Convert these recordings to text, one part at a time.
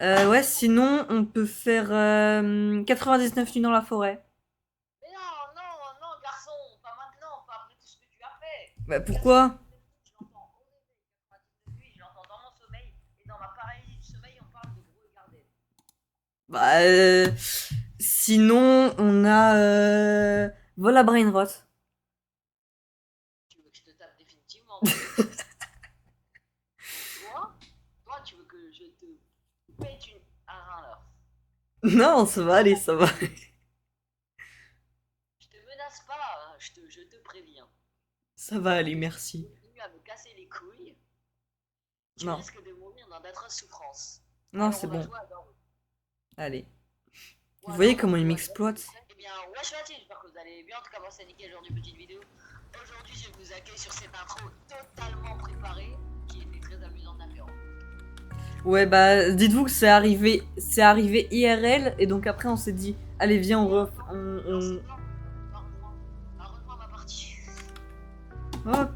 Ouais, sinon, on peut faire 99 nuits dans la forêt. Mais non, non, non, garçon, pas maintenant, pas après tout ce que tu as fait. Bah, pourquoi? 99 nuits, je l'entends au réveil. 99 nuits, je l'entends dans mon sommeil. Et dans ma paralysie du sommeil, on parle de Gros Garden. Bah, sinon, on a Vol à Brainrot. Tu veux que je te tape définitivement, moi. Donc toi, tu veux que je te pète un rein là. Non, ça va aller, ça va. Je te menace pas, hein, je te préviens. Ça va aller, Et si tu merci. continues à me casser les couilles, tu Non, risques de mourir dans d'atroces souffrances. non, Alors c'est on va bon. jouer à Doro. Allez. Ou Vous voyez alors on comment il joue à Doro, m'exploite? t'es prêt? Eh bien, wesh la team, j'espère que vous allez bien. En tout cas, moi c'est nickel, genre d'une petite vidéo. Aujourd'hui, je vous accueille sur cette intro totalement préparée, qui était très amusante à faire. Ouais, bah, dites-vous que c'est arrivé IRL, et donc après, on s'est dit, allez, viens, Non, non, on... c'est pas. Va rejoindre, va rejoindre ma partie. Oh,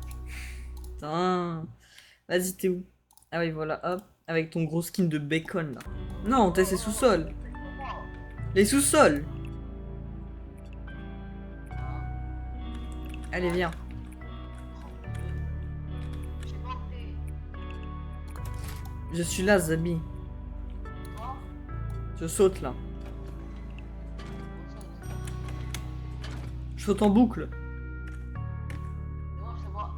putain. Vas-y, t'es où? Ah oui, voilà, hop. Avec ton gros skin de bacon, là. Non, t'es Oh, ses oh, sous-sols. respecte-moi. Les sous-sols. Un, Allez, 4, viens. 32. Je sais pas où t'es. Je suis là, Zabi. Et toi? Je saute, là. Comment ça, je sais pas. Je saute en boucle. C'est bon, je te vois.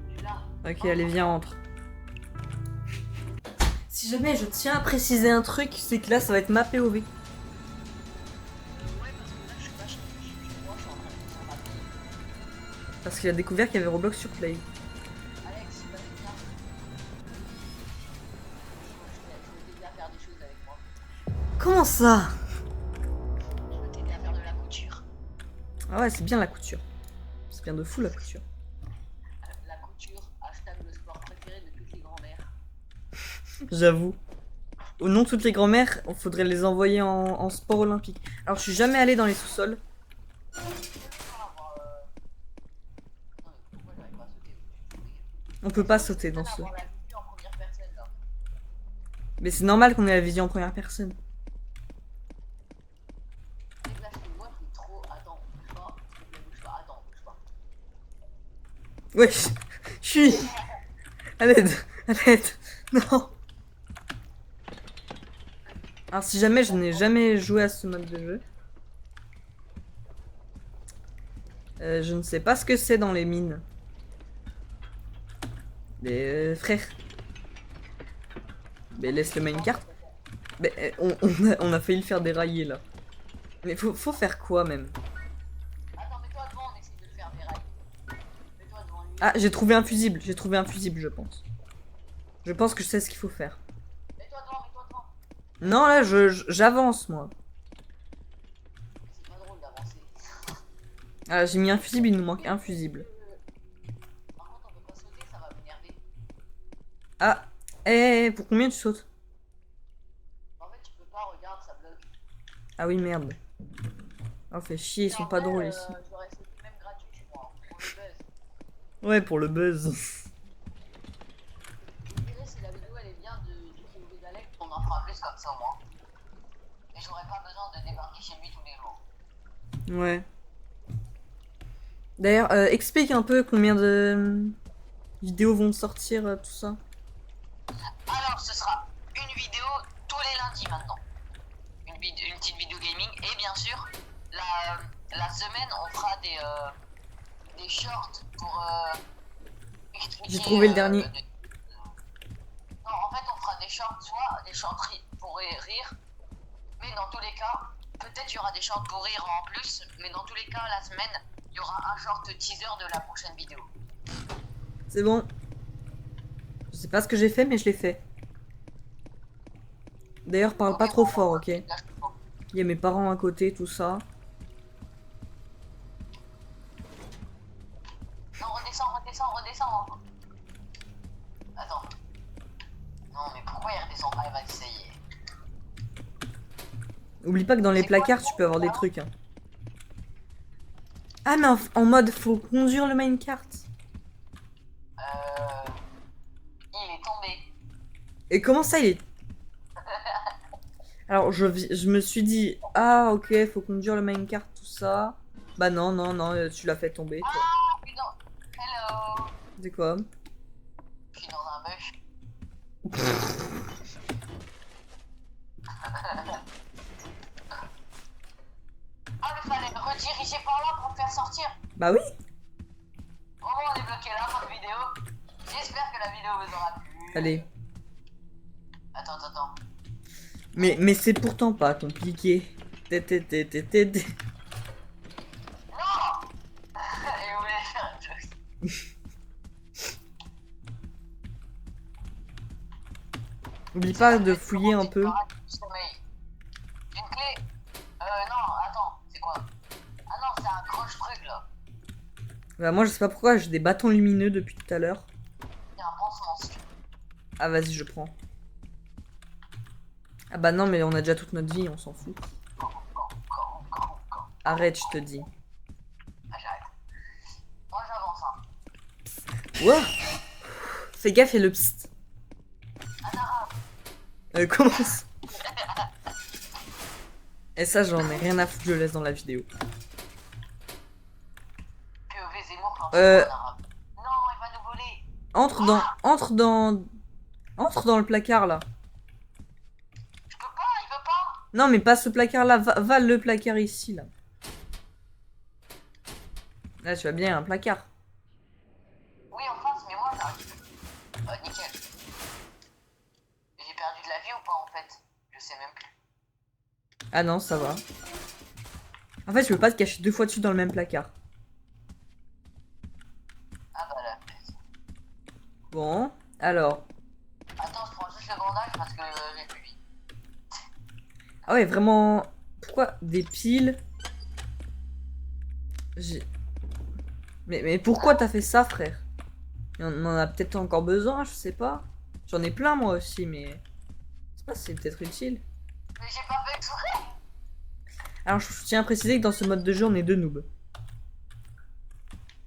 Je suis là. Ok, allez, Entre. viens, entre. Si jamais je tiens à préciser un truc, c'est que là, ça va être ma POV. Ouais, parce que là, je suis pas chez moi, je suis en train de faire ma vie. Parce qu'il a découvert qu'il y avait Roblox sur Play. Alex, vas-y, viens. Je veux t'aider à faire des choses avec moi. Comment ça? Je veux t'aider à faire de la couture. Ah ouais, c'est bien la couture. C'est bien de fou la couture. La couture, hashtag le sport préféré de toutes les grand-mères. J'avoue. Au nom de toutes les grand-mères, il faudrait les envoyer en sport olympique. Alors, je suis jamais allée dans les sous-sols. Tu peux pas avoir. Non, mais pourquoi j'arrive pas à sauter au-dessus du truc? On peut pas Est-ce que c'est sauter dans bien ce. d'avoir la vue en première personne là? Mais c'est normal qu'on ait la vision en première personne. Mec, là, je te vois, t'es trop. Attends, bouge pas. S'il te plaît, bouge pas. Attends, bouge pas. Ouais, je suis. À l'aide. À l'aide. Non. Alors, si jamais je n'ai jamais joué à ce mode de jeu, je ne sais pas ce que c'est dans les mines. Les frères. Mais laisse le minecart. Mais on a failli le faire dérailler là. Mais faut faire quoi même? Attends, mets-toi devant, on essaie de le faire dérailler. Mets-toi devant lui. Ah, j'ai trouvé un fusible. J'ai trouvé un fusible, je pense. Je pense que je sais ce qu'il faut faire. Mets-toi devant, mets-toi devant. Non, là, j'avance moi. C'est pas drôle d'avancer. Ah, j'ai mis un fusible, il nous manque un fusible. Par contre, on peut pas sauter, ça va m'énerver. Ah, pour combien tu sautes? En fait, tu peux pas, regarde, ça bloque. Ah oui, merde. Oh, fait chier, ils Mais sont en pas vrai, drôles ici. j'aurais sauté même gratuit chez moi, hein, pour le buzz. Ouais, pour le buzz. Vous me direz si la vidéo elle est bien du POV d'Alex, on en fera plus comme ça au moins. Et j'aurais pas besoin de débarquer chez lui tous les jours. Ouais. D'ailleurs, explique un peu combien de vidéos vont sortir, tout ça. Alors, ce sera une vidéo tous les lundis maintenant. Une petite vidéo gaming. Et bien sûr, la semaine, on fera des shorts pour J'ai expliquer. trouvé le dernier. Non, en fait, on fera des shorts, soit des shorts pour rire, mais dans tous les cas, peut-être il y aura des shorts pour rire en plus, mais dans tous les cas, la semaine, il y aura un short teaser de la prochaine vidéo. C'est bon. Je sais pas ce que j'ai fait, mais je l'ai fait. D'ailleurs, parle pas Ok, trop bon, fort, bah, ok? Il lâche pas. y a mes parents à côté, tout ça. Non, redescends, redescends, redescends. Attends. Non, mais pourquoi il redescend pas? Vas-y, ça y est. Oublie pas que dans les C'est quoi le placards, tu nom peux avoir des là? trucs. Hein. Ah, mais en mode, faut conduire le minecart. Euh. Il est tombé. Et comment ça, il est... Alors, je me suis dit, ah, ok, faut conduire le minecart, tout ça. Bah non, non, non, tu l'as fait tomber, toi. Ah, putain. Hello. C'est quoi? Je suis dans un bush. Ah, mais fallait me rediriger par là pour me faire sortir. Bah oui. Au moins, on est bloqué là pour la vidéo. J'espère que la vidéo vous aura plu. Allez. Attends. Mais c'est pourtant pas compliqué. Non. Et vous voulez faire un jeu. Oublie pas de fouiller un peu. Une clé. Non, attends, c'est quoi? Ah non, c'est un croche truc là. Bah moi, je sais pas pourquoi, j'ai des bâtons lumineux depuis tout à l'heure. Il y a un pansement si tu veux. Ah, vas-y, je prends. Ah bah non, mais on a déjà toute notre vie, on s'en fout. Arrête, je te dis. Ah, j'arrête. Moi j'avance, hein. Ouah. Fais gaffe, il y a le psst. Comment ça? Et ça, j'en ai rien à foutre, je le laisse dans la vidéo. POV Zemmour quand Euh. en arabe. Non, il va nous voler. Entre dans le placard, là. Je peux pas, il veut pas. Non, mais pas ce placard-là, va le placard ici, là. Là, tu vois bien, un placard. Oui, en face, mais moi j'arrive. Nickel. J'ai perdu de la vie ou pas en fait? Je sais même plus. Ah non, ça va. En fait, je peux pas te cacher deux fois dessus dans le même placard. Ah bah la peste. Bon, alors. Attends, je prends juste le bandage parce que j'ai plus vite. Ah ouais, vraiment... Pourquoi des piles? Mais pourquoi t'as fait ça, frère? On en a peut-être encore besoin, je sais pas. J'en ai plein, moi aussi, mais... Je sais pas, c'est peut-être utile. Mais j'ai pas fait exprès. Alors, je tiens à préciser que dans ce mode de jeu, on est deux noobs.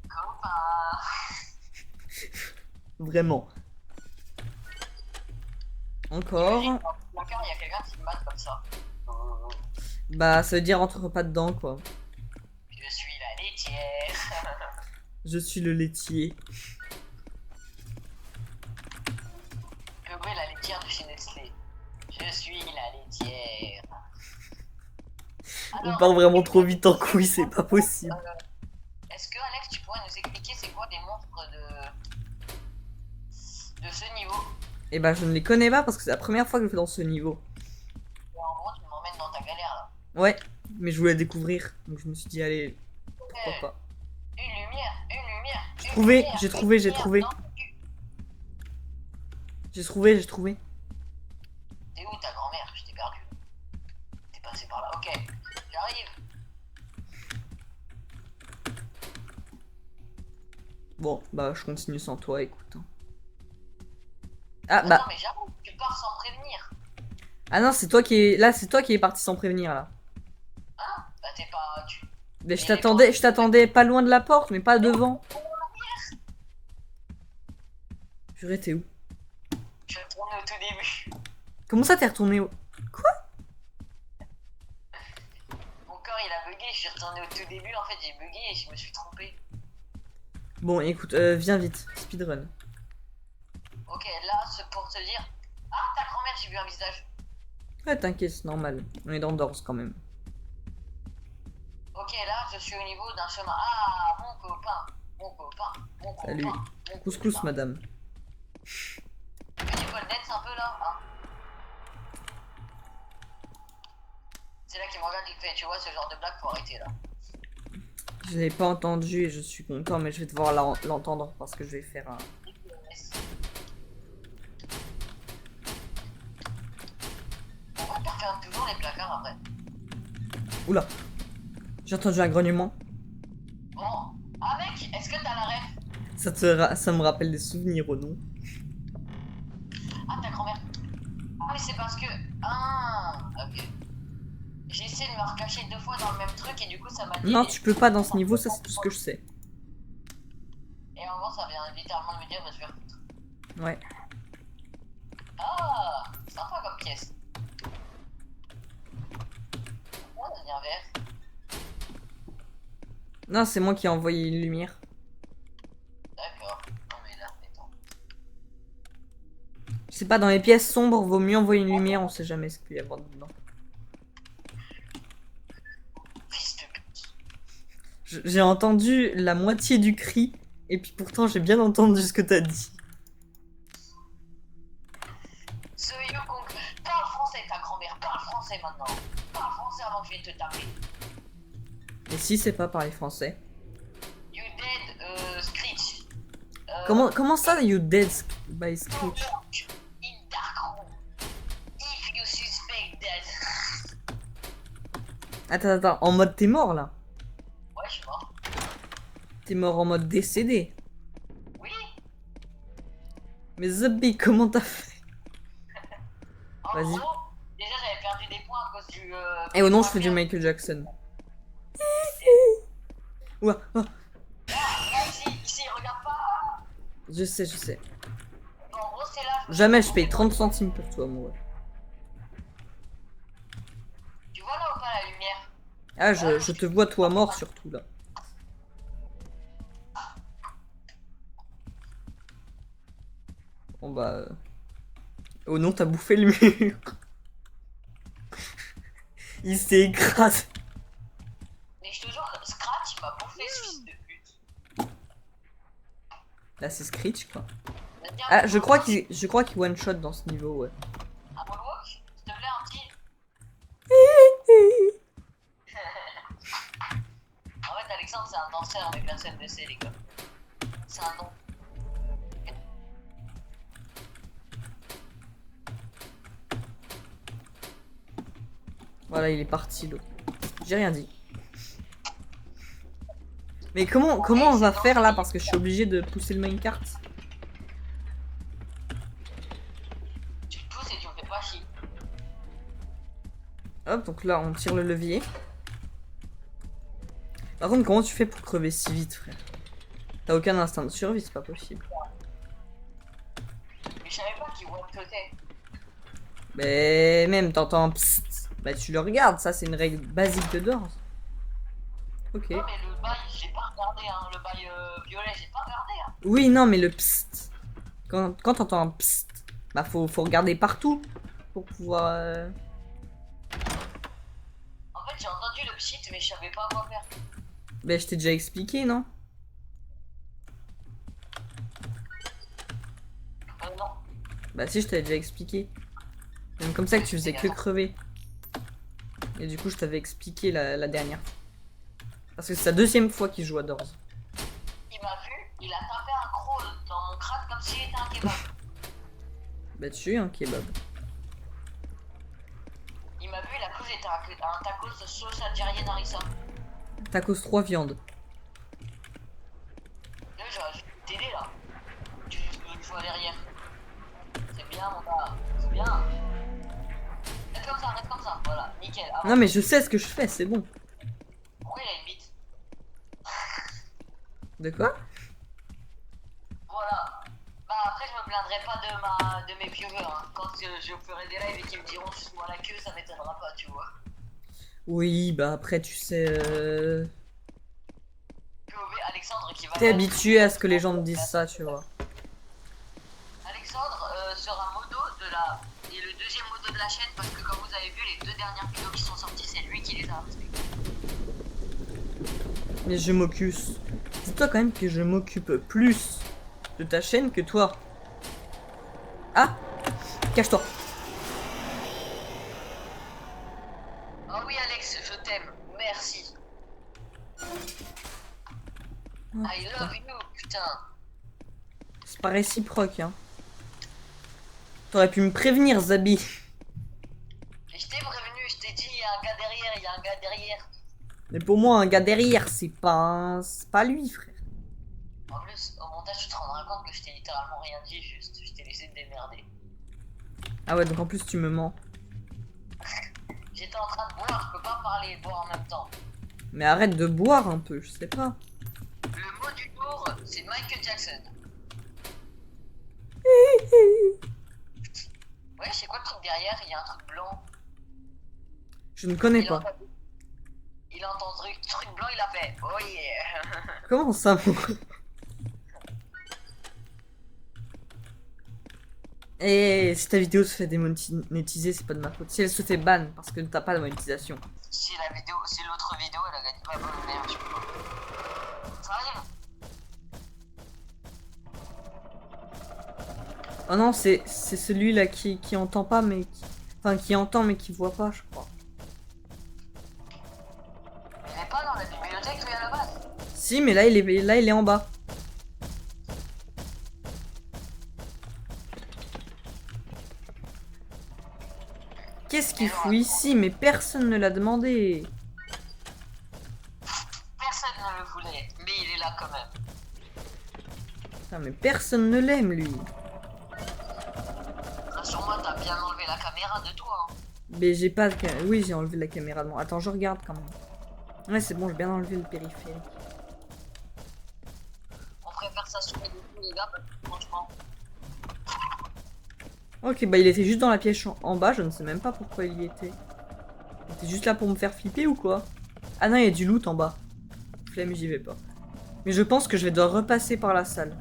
Copain. Vraiment. Encore. Dans le placard, il y a quelqu'un qui me mate comme ça. Bah, ça veut dire entre pas dedans, quoi. Je suis la laitière. Je suis le laitier. POV la laitière de chez Nestlé. Je suis la laitière. On part vraiment trop vite en couille, c'est pas possible. Est-ce que Alex, tu pourrais nous expliquer c'est quoi des monstres de ce niveau? Et bah, je ne les connais pas parce que c'est la première fois que je fais dans ce niveau. Et en gros, tu m'emmènes dans ta galère là. Ouais, mais je voulais découvrir. Donc je me suis dit, allez, pourquoi pas. Une lumière, une lumière. J'ai trouvé. J'ai trouvé. T'es où ta grand-mère? Je t'ai perdu. T'es passé par là. Ok, j'arrive. Bon, bah, je continue sans toi, écoute. Ah, Attends, bah. mais j'arrive, tu pars sans prévenir. Ah non, c'est toi qui est. Là, c'est toi qui est parti sans prévenir, là. Hein? Bah t'es pas... Mais je t'attendais pas loin de la porte, mais pas devant. Purée, t'es où? Je suis retourné au tout début. Comment ça, t'es retourné où? Mon corps il a bugué, je suis retourné au tout début. En fait, j'ai bugué et je me suis trompé. Bon, écoute, viens vite, speedrun. Ok, là, c'est pour te dire... Ah, ta grand-mère, j'ai vu un visage. Ouais, t'inquiète, c'est normal. On est dans Dors quand même. Ok, là, je suis au niveau d'un chemin. Ah, mon copain. Salut. Mon Couscous, copain. madame. Tu fais du pole dance un peu là, hein? C'est là qu'il me regarde, il fait, tu vois, ce genre de blague, faut arrêter là. Je l'ai pas entendu et je suis content, mais je vais devoir l'entendre parce que je vais faire un... Pourquoi tu refermes toujours les placards après? Oula. J'ai entendu un grognement. Bon. Ah mec, est-ce que t'as la ref? Ça me rappelle des souvenirs, non? Ah, ta grand-mère. Ah, mais c'est parce que... Ah, ok. J'ai essayé de me recacher 2 fois dans le même truc et du coup ça m'a dit... Non, tu peux pas dans ce niveau, ça c'est tout ce que je sais. Et en gros ça vient littéralement de me dire de se faire foutre. Ouais. Ah, sympa comme pièce. Pourquoi on a mis un verre? Non, c'est moi qui ai envoyé une lumière. D'accord. Non mais là, attends. Je sais pas, dans les pièces sombres, vaut mieux envoyer une lumière, on sait jamais ce qu'il peut y avoir dedans. Fils de pute. J'ai entendu la moitié du cri, et puis pourtant j'ai bien entendu ce que t'as dit. Ce Yukong, parle français ta grand-mère, parle français maintenant. Parle français avant que je vienne te taper. Et si c'est pas parler français? You dead, Screech. Comment ça, you dead by Screech? Look in dark room. If you suspect that. Attends, en mode t'es mort là? Ouais, je suis mort. T'es mort en mode décédé? Oui. Mais Zubby, comment t'as fait? En Vas-y. gros, déjà j'avais perdu des points à cause du. Eh oh non, je fais du Michael Jackson. Ouah, ah, Là, ici, regarde pas. je sais. Bon, en gros, c'est là. Jamais je paye 30 centimes pour toi, moi. Tu vois là ou pas la lumière? Ah, je te vois toi mort surtout là. Bon bah... Oh non, t'as bouffé le mur. Il s'est écrasé. Mais je te jure, Scratch il m'a bouffé ce fils de pute. Là, c'est Screech, quoi. Vas-y, Ah, un je crois qu'il one-shot dans ce niveau, ouais. Un moonwalk? S'il te plaît, un petit. En fait, Alexandre, c'est un danseur avec la CNBC, les gars. C'est un nom. Voilà, il est parti, l'autre. J'ai rien dit. Mais comment on va faire là? Parce que je suis obligé de pousser le minecart. Tu te pousses et tu me fais pas chier. Hop, donc là, on tire le levier. Par contre, comment tu fais pour crever si vite, frère? T'as aucun instinct de survie, c'est pas possible. Mais je savais pas qu'il one-shotait. Mais même, t'entends un psst. Bah tu le regardes, ça c'est une règle basique de Doors. Ok. Non, mais le bail, j'ai pas regardé, hein. Le bail violet, j'ai pas regardé, hein. Oui, non, mais le psst. Quand t'entends un psst, bah faut regarder partout pour pouvoir... En fait, j'ai entendu le pchit, mais je savais pas quoi faire. Bah je t'ai déjà expliqué, non? Non. Bah si, je t'avais déjà expliqué. Même comme ça que tu faisais que crever. Et du coup, je t'avais expliqué la dernière fois. Parce que c'est sa deuxième fois qu'il joue à Doors. Il m'a vu, il a tapé un crawl dans mon crâne comme s'il était un kebab. Bah tu es un kebab. Il m'a vu, il a cru que j'étais un tacos de sauce algérienne harissa. Tacos 3 viandes. Là, j'aurais dû t'aider là. Tu vois derrière. C'est bien, mon gars. C'est bien. Reste comme ça, voilà, nickel. Avance. Non mais je sais ce que je fais, c'est bon. Pourquoi il a une bite? De quoi? Voilà. Bah après je me plaindrai pas de mes viewers, hein. Quand je ferai des lives et qu'ils me diront suce-moi la queue, ça m'étonnera pas, tu vois. Oui, bah après tu sais... POV Alexandre qui va... T'es habitué à ce que les gens te disent ça, tu vois. Alexandre sera modo de la... Et le deuxième modo de la chaîne, parce que comme vous avez vu, les 2 dernières vidéos qui sont sorties, c'est lui qui les a respectées. Mais je m'occupe... Dis-toi quand même que je m'occupe plus de ta chaîne que toi. Ah! Cache-toi. Oh oui Alex, je t'aime, merci. Oh, I love you, putain. c'est pas réciproque, hein. T'aurais pu me prévenir, Zabi. Et je t'ai prévenu, je t'ai dit, il y a un gars derrière, il y a un gars derrière. Mais pour moi, un gars derrière, c'est pas lui, frère. En plus, au montage, tu te rendras compte que je t'ai littéralement rien dit, juste, je t'ai laissé te démerder. Ah ouais, donc en plus, tu me mens. J'étais en train de boire, je peux pas parler et boire en même temps. Mais arrête de boire un peu, je sais pas. Le mot du jour, c'est Michael Jackson. Ouais, c'est quoi le truc derrière? Il y a un truc blanc. Je ne connais Il pas. entend, il entend truc blanc, il a fait. Oh yeah! Comment ça, mon... Et si ta vidéo se fait démonétiser, c'est pas de ma faute. Si elle se fait ban parce que t'as pas de monétisation. Si l'autre vidéo, elle a gagné. Bah, bon, merde, je peux pas. Ça arrive. Oh non, c'est celui-là qui entend pas, mais qui... Enfin, qui entend, mais qui voit pas, je crois. Il est pas dans la bibliothèque, lui, à la base. Si, mais là, il est en bas. Qu'est-ce qu'il fout ici? Mais personne ne l'a demandé. Personne ne le voulait, mais il est là quand même. Putain, mais personne ne l'aime, lui. Rassure-moi, t'as bien enlevé la caméra de toi. Hein. Mais j'ai pas de... Oui, j'ai enlevé la caméra de moi. Attends, je regarde quand même. Ouais, c'est bon, j'ai bien enlevé le périphérique. On préfère ça sur les deux, les gars, parce que franchement. Ok, bah il était juste dans la pièce en bas, je ne sais même pas pourquoi il y était. Il était juste là pour me faire flipper ou quoi? Ah non, il y a du loot en bas. Flemme, j'y vais pas. Mais je pense que je vais devoir repasser par la salle.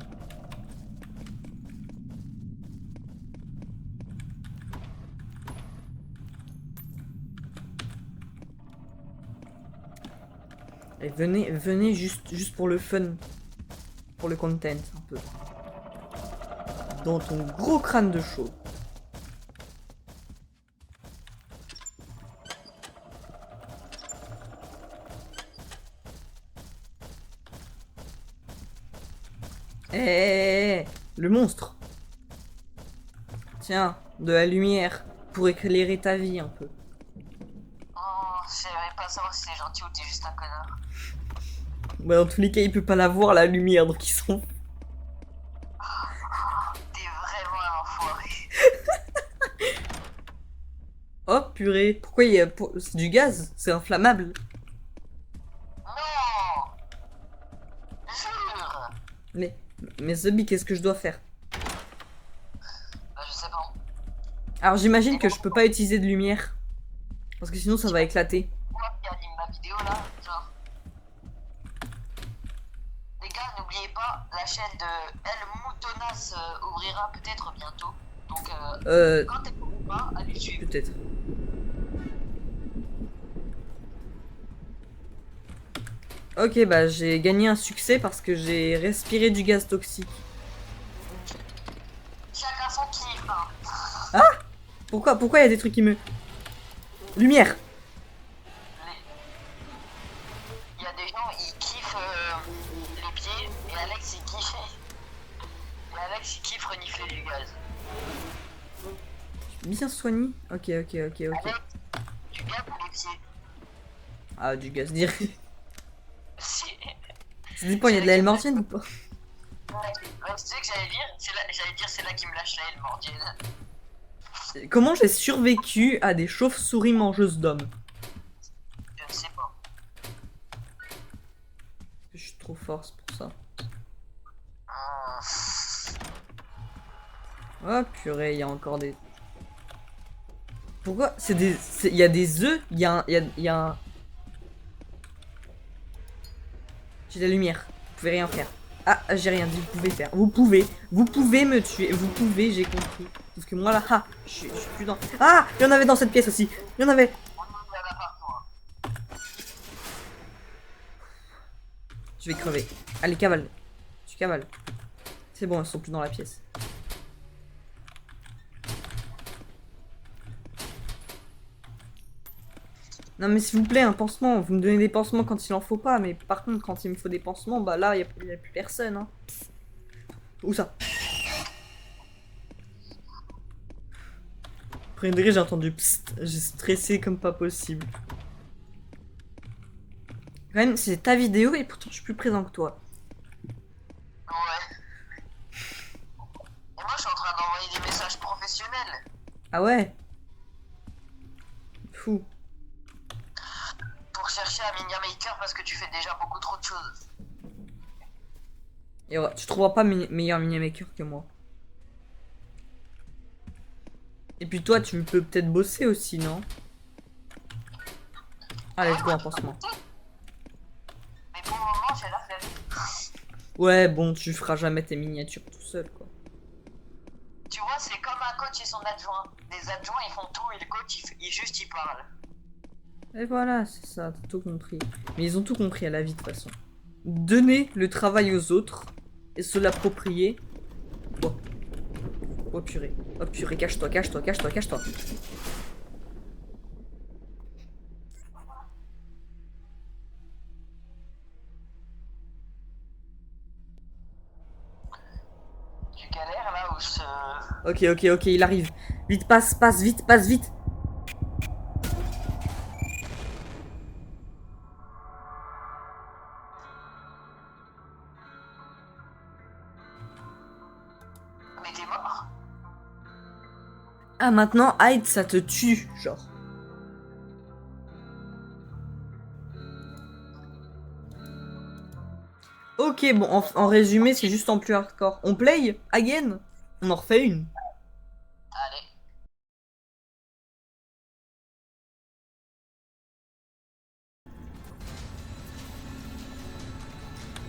Et venez juste pour le fun. Pour le content, un peu. Dans ton gros crâne de chauve. Le monstre. Tiens, de la lumière pour éclairer ta vie un peu. Oh, j'aimerais pas savoir si t'es gentil ou t'es juste un connard. Bah dans tous les cas, il peut pas la voir la lumière, donc ils sont... T'es vraiment un enfoiré. Oh purée, pourquoi il y a... C'est du gaz, c'est inflammable. Non! Jure! Mais Zubby, qu'est-ce que je dois faire? Bah, je sais pas. Alors j'imagine que je peux pas utiliser de lumière. Parce que sinon ça va éclater. Moi qui anime ma vidéo là, genre. Les gars, n'oubliez pas, la chaîne de El Moutonas ouvrira peut-être bientôt. Donc, quand elle ouvrira, allez suivre. Peut-être. Ok, bah j'ai gagné un succès parce que j'ai respiré du gaz toxique. Chacun son kiff, hein. Pourquoi il y a des trucs qui me... Lumière! Il y a des gens, ils kiffent les pieds, et Alex, il kiffe. Et Alex, il kiffe renifler du gaz. Bien soigné? Ok. Alex, du gaz ou les pieds? Ah, du gaz direct. Si. Ça dépend, il y a de la Helmortienne ou pas? Ouais, tu sais que j'allais dire c'est là qui me lâche la haine mordienne. Comment j'ai survécu à des chauves-souris mangeuses d'hommes? Je ne sais pas. Je suis trop fort, c'est pour ça. Oh purée, il y a encore des... Pourquoi? Il y a des œufs, il y a un... J'ai de la lumière, vous pouvez rien faire. Ah, j'ai rien dit, vous pouvez faire. Vous pouvez me tuer, vous pouvez, j'ai compris. Sauf que moi là, je suis plus dans... Ah, il y en avait dans cette pièce aussi, il y en avait. Je vais crever. Allez, cavale. Tu cavales. C'est bon, elles sont plus dans la pièce. Non mais s'il vous plaît, un pansement. Vous me donnez des pansements quand il en faut pas, mais par contre, quand il me faut des pansements, bah là, il y a plus personne. Hein. Où ça? Après une degré, j'ai entendu psst. J'ai stressé comme pas possible. Quand même, c'est ta vidéo et pourtant je suis plus présent que toi. Ouais. Et moi, je suis en train d'envoyer des messages professionnels. Ah ouais? Fou. Pour chercher un mini-maker parce que tu fais déjà beaucoup trop de choses. Et ouais, tu trouveras pas meilleur mini-maker que moi. Et puis toi, tu peux peut-être bosser aussi, non? Ah, let's go, un pansement. Mais pour le moment, j'ai la flemme. Ouais, bon, tu feras jamais tes miniatures tout seul, quoi. Tu vois, c'est comme un coach et son adjoint. Les adjoints, ils font tout et le coach, il parle. Et voilà, c'est ça, t'as tout compris. Mais ils ont tout compris à la vie, de toute façon. Donner le travail aux autres et se l'approprier. Oh. Oh purée. Oh purée, cache-toi, cache-toi, cache-toi, cache-toi. Tu galères là où ce... Ok, ok, ok, il arrive. Vite, passe, passe, vite, passe, vite. Mais t'es mort. Ah, maintenant, hide, ça te tue, genre. Ok, bon, en résumé, c'est juste en plus hardcore. On play again? On en refait une. Allez.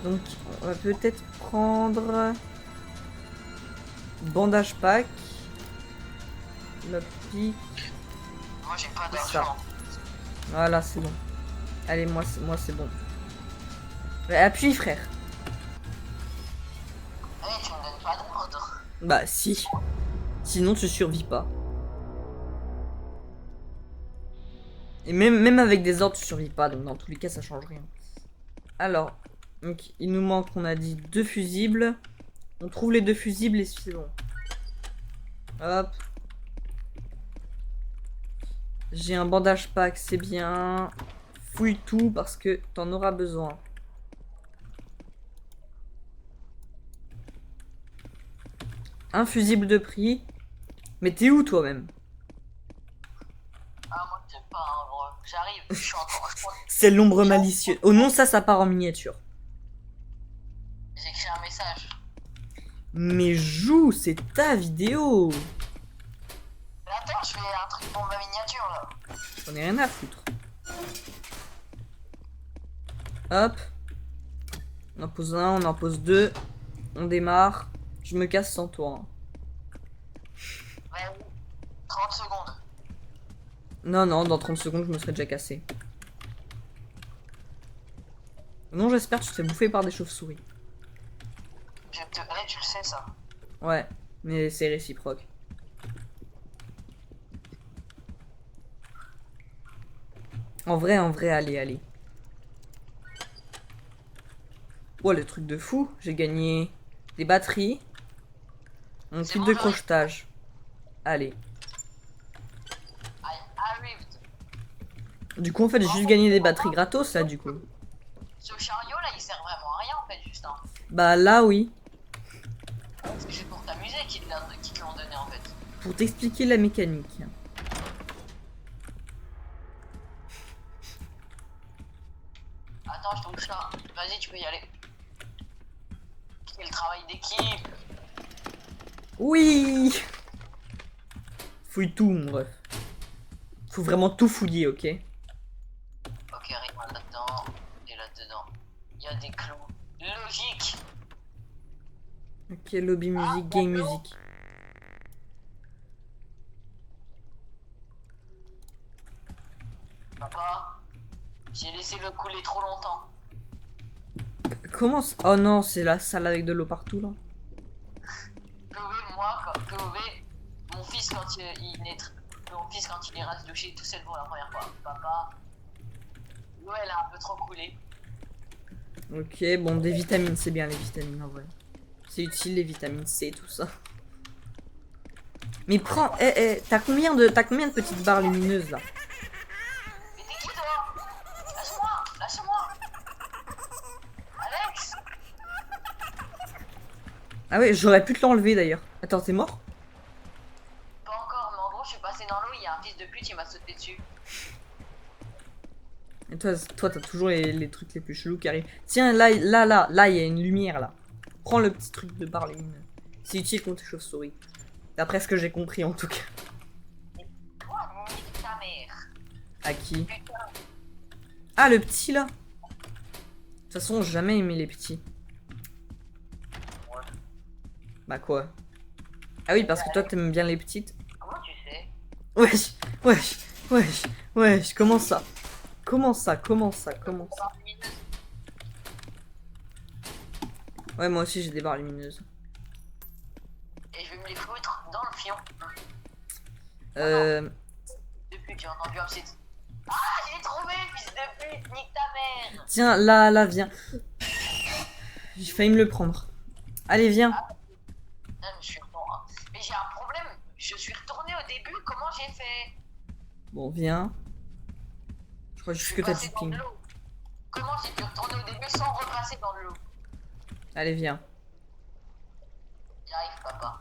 Donc, on va peut-être prendre... Bandage pack. Lockpick. Moi, j'ai pas C'est d'argent. Voilà, c'est bon. Allez, moi, c'est bon. Ouais, appuie, frère. Hey, tu me donnes pas d'ordre. Bah, si. Sinon, tu survis pas. Et même avec des ordres, tu survis pas. Donc, dans tous les cas, ça change rien. Alors, donc, il nous manque, on a dit, 2 fusibles. On trouve les 2 fusibles et c'est bon. Hop. J'ai un bandage pack, c'est bien. Fouille tout parce que t'en auras besoin. Un fusible de prix. Mais t'es où toi-même? Ah, moi, je sais pas, hein, gros. J'arrive, je suis encore... C'est l'ombre malicieuse. Oh non, ça part en miniature. J'ai écrit un message. Mais joue, c'est ta vidéo. Mais attends, je fais un truc pour ma miniature, là. J'en ai rien à foutre. Hop. On en pose un, on en pose deux. On démarre. Je me casse sans toi. Hein. Ouais, 30 secondes. Non, non, dans 30 secondes, je me serais déjà cassé. Non, j'espère que tu te fais bouffer par des chauves-souris. Je te hais, tu le sais, ça. Ouais, mais c'est réciproque. En vrai, allez, allez. Oh, le truc de fou. J'ai gagné des batteries. Un C'est kit bon, de j'arrive. crochetage. Allez. I arrived. Du coup, en fait, j'ai juste gagné des batteries gratos, là, du coup. Ce chariot, là, il sert vraiment à rien, en fait, juste, hein. Bah, là, oui. C'est juste pour t'amuser qu'ils te l'ont donné, en fait. Pour t'expliquer la mécanique. Attends, je touche ça. Vas-y, tu peux y aller. C'est le travail d'équipe. Oui. Fouille tout, mon ref. Faut vraiment tout fouiller, ok? Ok, rien là-dedans. Et là-dedans. Il y a des clous. Logique. Ok, lobby musique, game musique. Papa, j'ai laissé le couler trop longtemps. Comment ça... Oh non, c'est la salle avec de l'eau partout, là. POV, moi, POV, mon fils quand il naît, mon fils quand il ira se doucher tout seul pour la première fois. Papa, l'eau elle a un peu trop coulé. Ok, bon, des vitamines, c'est bien les vitamines, en vrai. C'est utile, les vitamines C, tout ça. Mais prends... t'as combien de petites barres lumineuses, là? Mais t'es qui toi? Lâche-moi, lâche-moi. Alex. Ah ouais, j'aurais pu te l'enlever, d'ailleurs. Attends, t'es mort? Pas encore, mais en gros je suis passé dans l'eau, il y a un fils de pute, il m'a sauté dessus. Et toi, t'as toujours les trucs les plus chelous qui arrivent. Tiens, là, il y a une lumière, là. Prends le petit truc de barre lumineuse. C'est utile contre les chauves-souris. D'après ce que j'ai compris, en tout cas. À qui? Putain. Ah, le petit là. De toute façon, j'ai jamais aimé les petits. Ouais. Bah quoi? Ah oui, parce que toi t'aimes bien les petites. Comment tu sais? Wesh, wesh, wesh, wesh, comment ça? Comment ça? Comment ça? Comment ça? Barre lumineuse. Ouais, moi aussi j'ai des barres lumineuses. Et je vais me les foutre dans le fion. Euh... Depuis que j'ai entendu un site. Ah, je l'ai trouvé, fils de pute, nique ta mère. Tiens, là, viens. J'ai failli me le prendre. Allez, viens. Là, je suis retourné. Mais j'ai un problème. Je suis retourné au début. Comment j'ai fait? Bon, viens. Je crois Je juste suis que t'as passé du dans ping. de l'eau. Comment j'ai pu retourner au début sans repasser dans de l'eau? Allez, viens. J'y arrive, papa.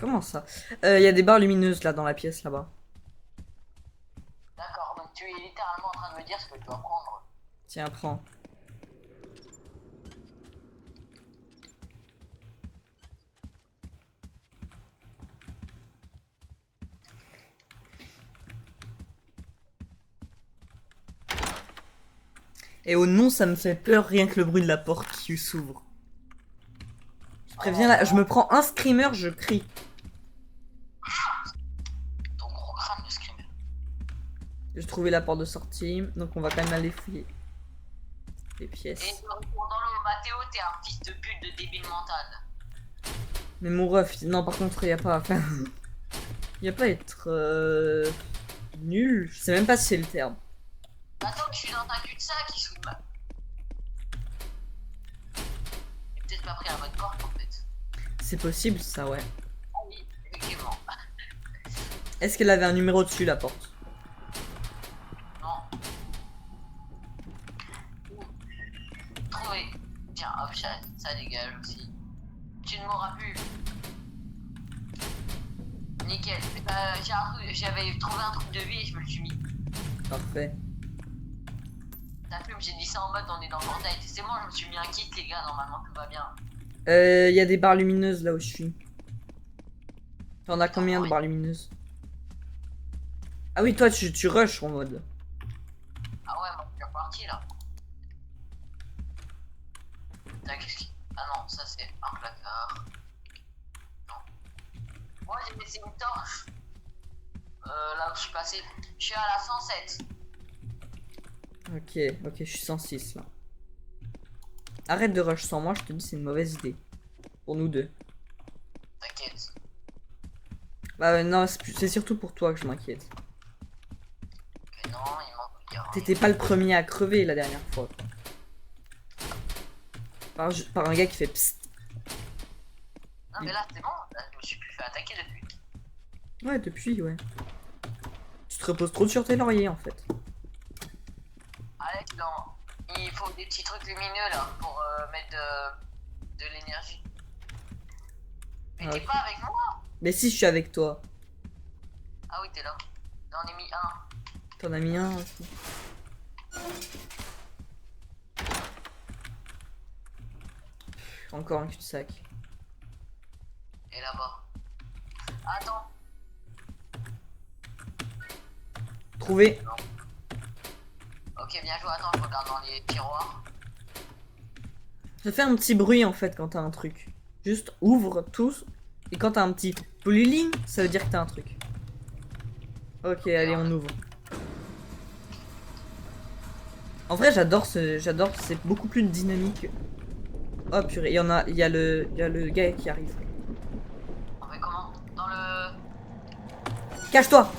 Comment ça? Il y a des barres lumineuses là dans la pièce là-bas. D'accord, donc tu es littéralement en train de me dire ce que je dois prendre. Tiens, prends. Et au nom, ça me fait peur rien que le bruit de la porte qui s'ouvre. Je préviens là, je me prends un screamer, je crie. Ton gros crâne de screamer. J'ai trouvé la porte de sortie, donc on va quand même aller fouiller les Et pièces. je me retourne dans l'eau. Mathéo, t'es un fils de pute de débile mental. Mais mon ref, non par contre, il y a pas. Enfin, il y a pas à être nul. Je sais même pas si c'est le terme. Attends que je suis dans un cul-de-sac qui sous ma. J'ai peut-être pas pris la bonne porte en fait. C'est possible, ça, ouais. Ah oui, effectivement. Est-ce qu'elle avait un numéro dessus la porte? Non. Trouvé. Tiens, hop, ça dégage aussi. Tu ne m'auras plus. Nickel. J'avais trouvé un truc de vie et je me le suis mis. Parfait. T'as vu, j'ai dit ça en mode on est dans Fortnite. C'est bon, je me suis mis un kit, les gars, normalement tout va bien. Il y a des barres lumineuses là où je suis. T'en as combien de barres lumineuses? Ah oui, toi tu rushes en mode. Ah ouais, moi je suis reparti là. Putain, qu'est-ce qui. Ah non, ça c'est un placard. Non. Moi j'ai laissé une torche. Là où je suis passé. Je suis à la 107. Ok, je suis 106 là. Arrête de rush sans moi, je te dis c'est une mauvaise idée. Pour nous deux. T'inquiète. Bah non, c'est surtout pour toi que je m'inquiète. Mais non, il manque. T'étais pas le premier à crever la dernière fois. Par un gars qui fait psst. Non mais là c'est bon, là, je me suis plus fait attaquer depuis. Ouais, depuis, ouais. Tu te reposes trop sur tes lauriers en fait. Allez, non. Il faut des petits trucs lumineux là pour mettre de l'énergie. Mais Ah, t'es ok. pas avec moi? Mais si je suis avec toi. Ah oui, t'es là. J'en ai mis un. T'en as mis un aussi. Encore un cul-de-sac. Et là-bas. Attends. Trouvé. Ok, bien joué. Attends, je regarde dans les tiroirs. Ça fait un petit bruit en fait quand t'as un truc. Juste ouvre tous. Et quand t'as un petit pouliling, ça veut dire que t'as un truc. Ok, allez, on ouvre. En vrai, j'adore c'est beaucoup plus dynamique. Oh purée, il y a le gars qui arrive. On fait comment? Dans le. Cache-toi!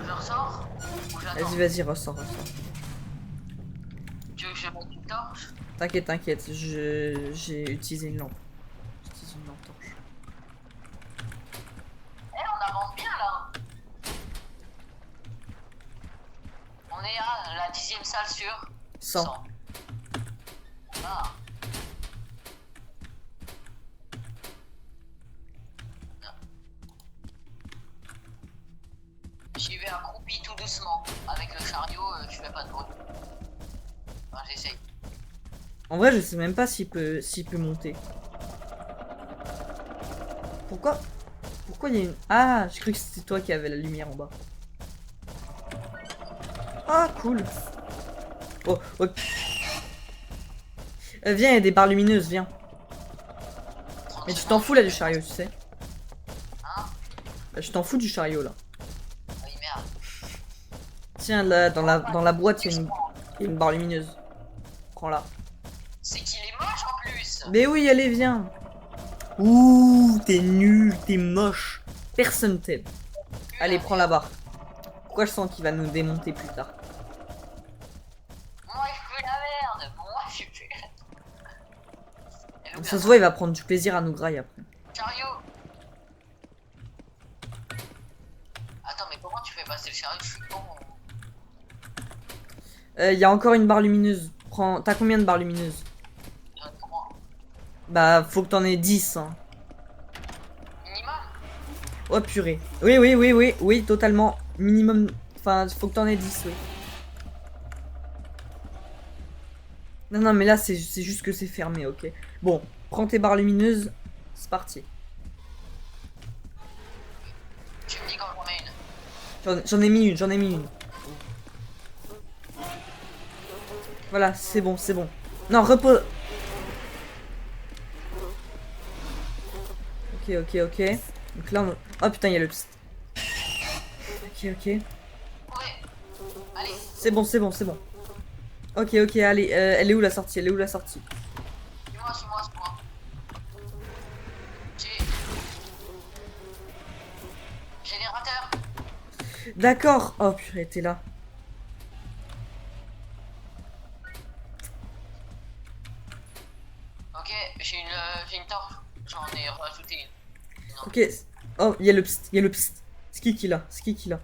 Je ressors? Ou j'attends? Vas-y, ressors. Tu veux que je mette une torche? T'inquiète, j'ai utilisé une lampe. J'utilise une lampe torche. Eh, on avance bien là. On est à la 10e salle sur 100. Ah. J'y vais accroupi tout doucement. Avec le chariot, je fais pas de bruit. Enfin, j'essaye. En vrai, je sais même pas s'il peut monter. Pourquoi Pourquoi il y a une... Ah, j'ai cru que c'était toi qui avais la lumière en bas. Ah, cool. Oh, oh. Viens, il y a des barres lumineuses, viens. 30 Mais tu t'en secondes. fous là du chariot, tu sais. Hein? Bah, je t'en fous du chariot là. Oui, merde. Tiens, là, dans la boîte, il y a une barre lumineuse. Prends-la. C'est qu'il est moche en plus. Mais oui, allez, viens. Ouh, t'es nul, t'es moche. Personne t'aime. Allez, prends la barre. Pourquoi je sens qu'il va nous démonter plus tard? Moi, je fais la merde. Moi, je fais... Elle est où, Ça la se voit, il va prendre du plaisir à nous grailler après. chariot? Attends, mais comment tu fais passer le chariot? Je suis con. Il y a encore une barre lumineuse. Prends... T'as combien de barres lumineuses? J'en ai 3. Bah, faut que t'en aies 10. Hein. Minimum? Oh purée. Oui, oui, oui, oui, oui, totalement. Minimum. Enfin, faut que t'en aies 10, oui. Non, non, mais là, c'est juste que c'est fermé, ok. Bon, prends tes barres lumineuses. C'est parti. Tu me dis quand j'en ai une. J'en ai mis une, j'en ai mis une. Voilà, c'est bon, c'est bon. Non, repose. Ok, ok, ok. Donc là, on... Oh putain, il y a le pst. Ok, ok. Ouais. Allez. C'est bon, c'est bon, c'est bon. Ok, ok, allez. Elle est où la sortie? Elle est où la sortie? Suis-moi, suis-moi, suis-moi. Générateur. D'accord. Oh purée, t'es là. Ok, j'ai une torche. J'en ai rajouté une. Non, Ok. Oh, il y a le pst, il y a le pst. C'est qui l'a? C'est qui l'a?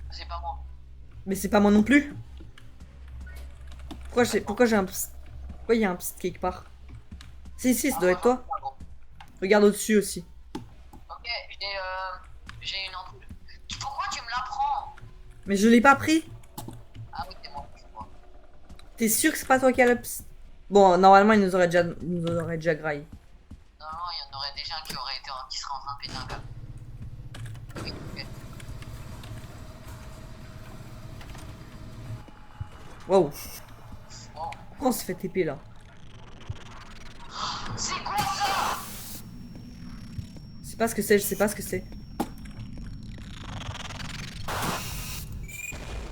c'est pas moi. Mais c'est pas moi non plus. Pourquoi j'ai un pst? Pourquoi il y a un pst quelque part? Si, si, ça doit être toi. Ah bon. Regarde au-dessus aussi. Ok, j'ai une ampoule. Pourquoi tu me la prends? Mais je l'ai pas pris. Ah oui, c'est moi, je crois. T'es sûr que c'est pas toi qui a le pst? Bon, normalement, il nous aurait déjà graillé. Normalement, il y en aurait déjà un qui serait en train de péter un câble. Oui, ok. Waouh. Wow. Pourquoi on s'est fait TP là? C'est quoi ça? Je sais pas ce que c'est, je sais pas ce que c'est.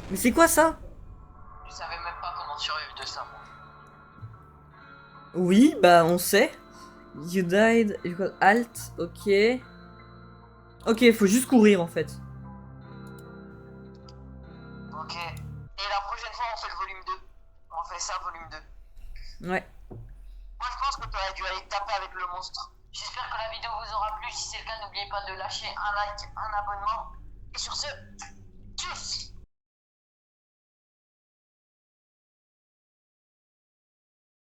Mais c'est quoi ça? Je savais même pas comment survivre de ça, moi. Oui, bah on sait. You died, you got alt, ok. Ok, faut juste courir en fait. Ok. Et la prochaine fois, on fait le volume 2. On fait ça, volume 2. Ouais. Moi, je pense que tu aurais dû aller taper avec le monstre. J'espère que la vidéo vous aura plu. Si c'est le cas, n'oubliez pas de lâcher un like, un abonnement. Et sur ce,